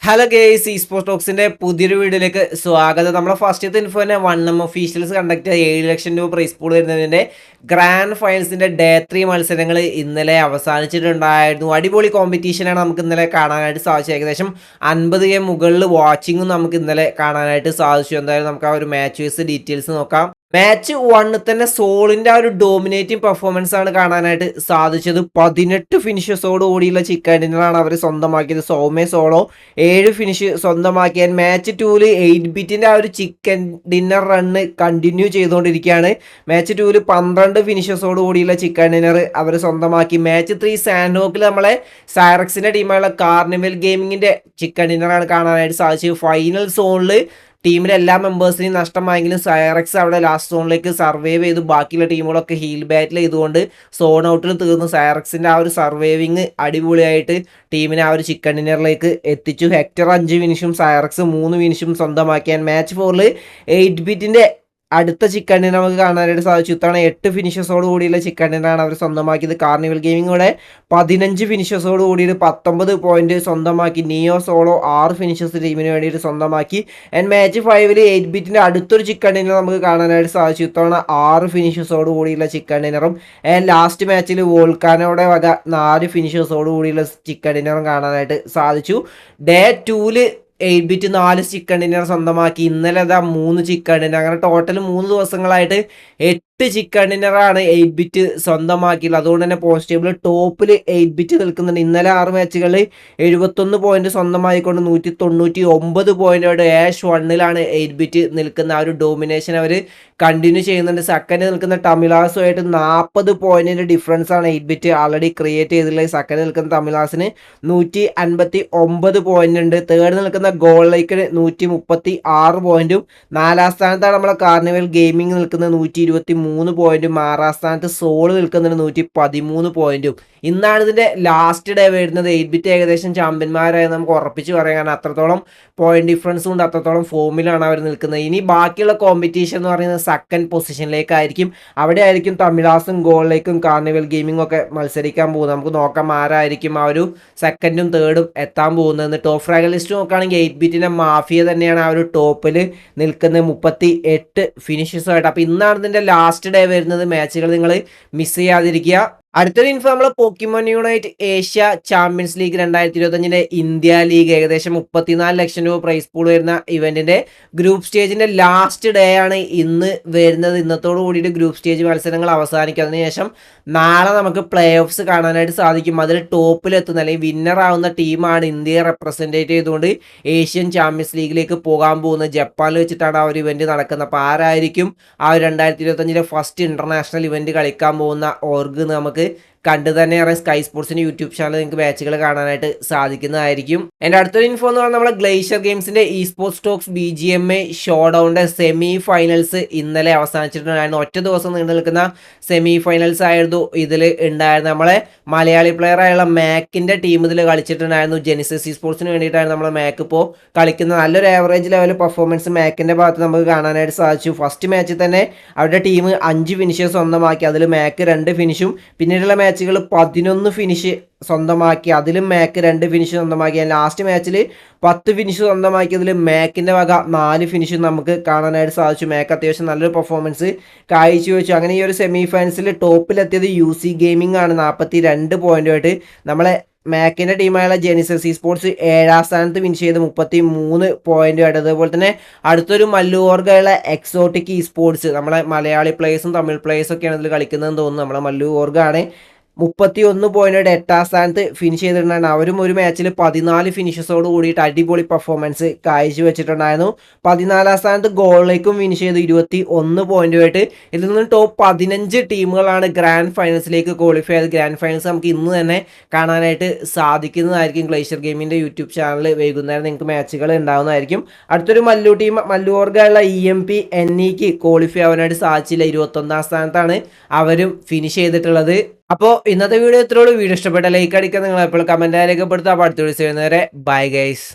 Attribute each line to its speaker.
Speaker 1: Hello guys sports ടോക്സിന്റെ പുതിയൊരു വീഡിയോയിലേക്ക് സ്വാഗതം. നമ്മളെ ഫസ്റ്റത്തെ ഇൻഫോ തന്നെ 1M ഒഫീഷ്യൽസ് കണ്ടക്ട് ചെയ്ത 7 ലക്ഷം രൂപ പ്രൈസ് പൂൾ വരുന്നതിന്റെ ഗ്രാൻഡ് ഫൈനൽസിന്റെ ഡേ 3 മത്സരങ്ങൾ ഇന്നലെ അവസാനിച്ചിട്ടുണ്ടായിരുന്നു. അടിപൊളി കോമ്പറ്റീഷനാണ് നമുക്ക് ഇന്നലെ കാണാനായിട്ട് സാധിച്ചത്. ഏകദേശം 50K മുകളിൽ വാച്ചിങ്ങും നമുക്ക് ഇന്നലെ കാണാനായിട്ട് സാധിച്ചു. എന്തായാലും നമുക്ക് ആ ഒരു മാച്ച് വൈസ് ഡീറ്റെയിൽസ് നോക്കാം. മാച്ച് 1 തന്നെ സോളിന്റെ ആ ഒരു ഡോമിനേറ്റിംഗ് പെർഫോമൻസ് ആണ് കാണാനായിട്ട് സാധിച്ചത്. 18 ഫിനിഷസോട് കൂടിയുള്ള ചിക്കൻ ഡിന്നറാണ് അവർ സ്വന്തമാക്കിയത്. സൗമ്യ സോളോ 7 ഫിനിഷ് സ്വന്തമാക്കിയാൽ മാച്ച് 2 8 ബിറ്റിന്റെ ആ ഒരു ചിക്കൻ ഡിന്നർ റണ്ണ് കണ്ടിന്യൂ ചെയ്തുകൊണ്ടിരിക്കുകയാണ്. മാച്ച് 2 12 ഫിനിഷസോട് കൂടിയുള്ള ചിക്കൻ ഡിന്നർ അവർ സ്വന്തമാക്കി. മാച്ച് 3 സാൻഡോക്കിൽ നമ്മളെ സൈറക്സിന്റെ ടീമായുള്ള കാർണിവൽ ഗെയിമിങ്ങിന്റെ ചിക്കൻ ഡിന്നറാണ് കാണാനായിട്ട് സാധിച്ചത്. ഫൈനൽ സോണിൽ ടീമിലെ എല്ലാ മെമ്പേഴ്സിനെയും നഷ്ടമായെങ്കിലും സൈറക്സ് അവിടെ ലാസ്റ്റ് സോണിലേക്ക് സർവൈവ് ചെയ്തു. ബാക്കിയുള്ള ടീമുകളൊക്കെ ഹീൽ ബാറ്റിൽ ചെയ്തുകൊണ്ട് സോൺ ഔട്ടിൽ തീർന്നു. സൈറക്സിന്റെ ആ ഒരു സർവൈവിങ് അടിപൊളിയായിട്ട് ടീമിനെ ആ ഒരു ചിക്കൻ ഡിന്നറിലേക്ക് എത്തിച്ചു. ഹെക്ടർ 5 ഫിനിഷും സൈറക്സ് 3 ഫിനിഷും സ്വന്തമാക്കിയാൻ മാച്ച് 4 8 ബിറ്റിന്റെ അടുത്ത ചിക്കൻ ഡിന്നർ നമുക്ക് കാണാനായിട്ട് സാധിച്ചു. ഇത്തവണ 8 ഫിനിഷസോട് കൂടിയുള്ള ചിക്കൻ ഡിന്നറാണ് അവർ സ്വന്തമാക്കിയത്. കാർണിവൽ ഗെയിമിങ്ങോടെ 15 ഫിനിഷസോട് കൂടിയിട്ട് 19 പോയിന്റ് സ്വന്തമാക്കി. നിയോ സോളോ 6 ഫിനിഷസ് ടീമിന് വേണ്ടിയിട്ട് സ്വന്തമാക്കി. ആൻഡ് മാച്ച് 5 8 ബിറ്റിന്റെ അടുത്തൊരു ചിക്കൻ ഡിന്നർ നമുക്ക് കാണാനായിട്ട് സാധിച്ചു. ഇത്തവണ 6 ഫിനിഷസോട് കൂടിയുള്ള ചിക്കൻ ഡിന്നറും ആൻഡ് ലാസ്റ്റ് മാച്ചിൽ വോൾക്കാനോടെ വക 4 ഫിനിഷസോട് കൂടിയുള്ള ചിക്കൻ ഡിന്നറും കാണാനായിട്ട് സാധിച്ചു. ഡേ 2 8 ബിറ്റ് 4 ചിക്കൻ ഡിന്നർ സ്വന്തമാക്കി. ഇന്നലെ 3 ചിക്കൻ ഡിന്നർ. അങ്ങനെ ടോട്ടൽ 3 ദിവസങ്ങളായിട്ട് 8 ചിക്കൻ ഡിന്നറാണ് 8 ബിറ്റ് സ്വന്തമാക്കിയുള്ളത്. അതുകൊണ്ട് തന്നെ പോയിന്റ് ടേബിൾ ടോപ്പിൽ 8 ബിറ്റ് നിൽക്കുന്നുണ്ട്. ഇന്നലെ 6 മാച്ചുകളിൽ 71 പോയിന്റ് സ്വന്തമായിക്കൊണ്ട് 199 പോയിന്റോട് ആഷ് 1ലാണ് 8 ബിറ്റ് നിൽക്കുന്ന ആ ഒരു ഡോമിനേഷൻ അവർ കണ്ടിന്യൂ ചെയ്യുന്നുണ്ട്. സെക്കൻഡ് നിൽക്കുന്ന തമിഴാസുമായിട്ട് 40 പോയിന്റിന്റെ ഡിഫറൻസ് ആണ് 8 ബിറ്റ് ആൾറെഡി ക്രിയേറ്റ് ചെയ്തിട്ടുള്ളത്. സെക്കൻഡ് നിൽക്കുന്ന തമിഴാസിന് 159 പോയിന്റ് ഉണ്ട്. തേർഡ് നിൽക്കുന്ന ഗോളിലേക്ക് 136 പോയിന്റും 4ാം സ്ഥാനത്താണ് നമ്മളെ കാർണിവൽ ഗെയിമിംഗ് നിൽക്കുന്നത് 123 പോയിന്റും. 6ാം സ്ഥാനത്ത് സോൾ നിൽക്കുന്നുണ്ട് 113 പോയിന്റും. ഇന്നാണ് ഇതിന്റെ ലാസ്റ്റ് ഡേ വരുന്നത്. 8 ബിറ്റ് ഏകദേശം ചാമ്പ്യന്മാരായി നമുക്ക് ഉറപ്പിച്ച് പറയാം. കാരണം അത്രത്തോളം പോയിന്റ് ഡിഫറൻസും ഉണ്ട്, അത്രത്തോളം ഫോമിലാണ് അവർ നിൽക്കുന്നത്. ഇനി ബാക്കിയുള്ള കോമ്പറ്റീഷൻ എന്ന് പറയുന്നത് സെക്കൻഡ് പൊസിഷനിലേക്കായിരിക്കും. അവിടെ ആയിരിക്കും തമിഴാസും ഗോളിലേക്കും കാർണിവൽ ഗെയിമിംഗ് ഒക്കെ മത്സരിക്കാൻ പോകുന്നത്. നമുക്ക് നോക്കാം ആരായിരിക്കും ആ ഒരു സെക്കൻഡും തേർഡും എത്താൻ പോകുന്നത്. ടോപ്പ് ഫ്രാഗ് ലിസ്റ്റ് നോക്കുകയാണെങ്കിൽ 8 ബിറ്റിന്റെ മാഫിയ തന്നെയാണ് ആ ഒരു ടോപ്പിൽ നിൽക്കുന്നത് 38 ഫിനിഷസുമായിട്ട്. അപ്പോൾ ഇന്നാണ് ഇതിന്റെ ലാസ്റ്റ് ഡേ വരുന്നത്. മാച്ചുകൾ നിങ്ങൾ മിസ് ചെയ്യാതിരിക്കുക. അടുത്തൊരു ഇൻഫോ നമ്മൾ Pokemon unite Asia champions league 2025 India league ഏകദേശം 34 ലക്ഷം രൂപ പ്രൈസ് പൂൾ വരുന്ന ഇവന്റിന്റെ ഗ്രൂപ്പ് സ്റ്റേജിന്റെ ലാസ്റ്റ് ഡേ ആണ് ഇന്ന് വരുന്നത്. ഇന്നത്തോടു കൂടിയിട്ട് ഗ്രൂപ്പ് സ്റ്റേജ് മത്സരങ്ങൾ അവസാനിക്കും. അതിനുശേഷം നാളെ നമുക്ക് പ്ലേ ഓഫ്സ് കാണാനായിട്ട് സാധിക്കും. അതിൽ ടോപ്പിലെത്തുന്ന അല്ലെങ്കിൽ വിന്നർ ആവുന്ന ടീമാണ് ഇന്ത്യയെ റെപ്രസെൻറ്റേറ്റ് ചെയ്തുകൊണ്ട് ഏഷ്യൻ ചാമ്പ്യൻസ് ലീഗിലേക്ക് പോകാൻ പോകുന്നത്. ജപ്പാനിൽ വെച്ചിട്ടാണ് ആ ഒരു ഇവന്റ് നടക്കുന്നത്. അപ്പോൾ ആരായിരിക്കും ആ 2025 ഫസ്റ്റ് ഇന്റർനാഷണൽ ഇവന്റ് കളിക്കാൻ പോകുന്ന ഓർഗ് നമുക്ക് കണ്ടു തന്നെ അറിയാം. സ്കൈ സ്പോർട്സിന്റെ യൂട്യൂബ് ചാനൽ നിങ്ങൾക്ക് മാച്ചുകൾ കാണാനായിട്ട് സാധിക്കുന്നതായിരിക്കും. എൻ്റെ അടുത്തൊരു ഇൻഫോ എന്ന് പറഞ്ഞാൽ നമ്മുടെ ഗ്ലേഷ്യർ ഗെയിംസിന്റെ ഇ സ്പോർട്സ് ടോക്സ് BGMA ഷോ ഡൗണിന്റെ സെമി ഫൈനൽസ് ഇന്നലെ അവസാനിച്ചിട്ടുണ്ടായിരുന്നു. ഒറ്റ ദിവസം നീണ്ടു നിൽക്കുന്ന സെമി ഫൈനൽസ് ആയിരുന്നു ഇതിൽ ഉണ്ടായിരുന്നത്. നമ്മളെ മലയാളി പ്ലെയർ ആയുള്ള മാക്കിന്റെ ടീം ഇതിൽ കളിച്ചിട്ടുണ്ടായിരുന്നു. ജെനിസിസ് ഇ സ്പോർട്സിന് വേണ്ടിയിട്ടാണ് നമ്മൾ മാക്ക് ഇപ്പോൾ കളിക്കുന്നത്. നല്ലൊരു ആവറേജ് ലെവൽ പെർഫോമൻസ് മാക്കിന്റെ ഭാഗത്ത് നമുക്ക് കാണാനായിട്ട് സാധിച്ചു. ഫസ്റ്റ് മാച്ചിൽ തന്നെ അവരുടെ ടീം 5 ഫിനിഷേഴ്സ് സ്വന്തമാക്കി. അതിൽ മാക്ക് 2 ഫിനിഷും പിന്നീടുള്ള മാച്ചുകൾ 11 ഫിനിഷ് സ്വന്തമാക്കി. അതിലും മാക്ക് 2 ഫിനിഷ് സ്വന്തമാക്കി. ലാസ്റ്റ് മാച്ചിൽ 10 ഫിനിഷ് സ്വന്തമാക്കിയതിൽ മാക്കിൻ്റെ വക 4 ഫിനിഷ് നമുക്ക് കാണാനായിട്ട് സാധിച്ചു. മാക്ക് അത്യാവശ്യം നല്ലൊരു പെർഫോമൻസ് കാഴ്ചവെച്ചു. അങ്ങനെ ഈ ഒരു സെമി ഫൈനൽസിൽ ടോപ്പിലെത്തിയത് UC ഗെയിമിംഗ് ആണ് 42 പോയിന്റുമായിട്ട്. നമ്മളെ മാക്കിൻ്റെ ടീമായുള്ള ജെനിസസ് ഇ സ്പോർട്സ് 7ാം സ്ഥാനത്ത് ഫിനിഷ് ചെയ്ത് 33 പോയിന്റുമായിട്ട്. അതുപോലെ തന്നെ അടുത്തൊരു മല്ലു-ഓർഗയുള്ള എക്സോട്ടിക് ഇ സ്പോർട്സ് നമ്മളെ മലയാളി പ്ലേയേഴ്സും തമിഴ് പ്ലേയേഴ്സൊക്കെയാണ് ഇതിൽ കളിക്കുന്നതെന്ന് തോന്നുന്നു. നമ്മളെ മല്ലു-ഓർഗാണ് 31 പോയിന്റ് 8ാം സ്ഥാനത്ത് ഫിനിഷ് ചെയ്തിട്ടുണ്ടായിരുന്നു. അവരും ഒരു മാച്ചിൽ 14 ഫിനിഷസോട് കൂടിയിട്ട് അടിപൊളി പെർഫോമൻസ് കാഴ്ചവെച്ചിട്ടുണ്ടായിരുന്നു. 14ാം സ്ഥാനത്ത് ഗോളിലേക്കും ഫിനിഷ് ചെയ്ത് 21 പോയിന്റുമായിട്ട്. ഇതിൽ നിന്ന് ടോപ്പ് 15 ടീമുകളാണ് ഗ്രാൻഡ് ഫൈനൽസിലേക്ക് ക്വാളിഫൈ ചെയ്ത്. ഗ്രാൻഡ് ഫൈനൽസ് നമുക്ക് ഇന്ന് തന്നെ കാണാനായിട്ട് സാധിക്കുന്നതായിരിക്കും. ഗ്ലേഷ്യർ ഗെയിമിൻ്റെ യൂട്യൂബ് ചാനൽ വൈകുന്നേരം നിങ്ങൾക്ക് മാച്ചുകൾ ഉണ്ടാകുന്നതായിരിക്കും. അടുത്തൊരു മല്ലു ടീം മല്ലു-ഓർഗയുള്ള EMP NEക്ക് ക്വാളിഫൈ ആവാനായിട്ട് സാധിച്ചില്ല. 21ാം സ്ഥാനത്താണ് അവരും ഫിനിഷ് ചെയ്തിട്ടുള്ളത്. അപ്പോൾ ഇന്നത്തെ വീഡിയോ ഇത്രയുള്ളൂ. വീഡിയോ ഇഷ്ടപ്പെട്ട ലൈക്ക് അടിക്കുക. നിങ്ങൾ എപ്പോഴും കമൻറ്റ് രേഖപ്പെടുത്തുക. അപ്പോൾ അടുത്ത വീഡിയോസ് വരുന്നവരെ ബൈ ഗൈസ്.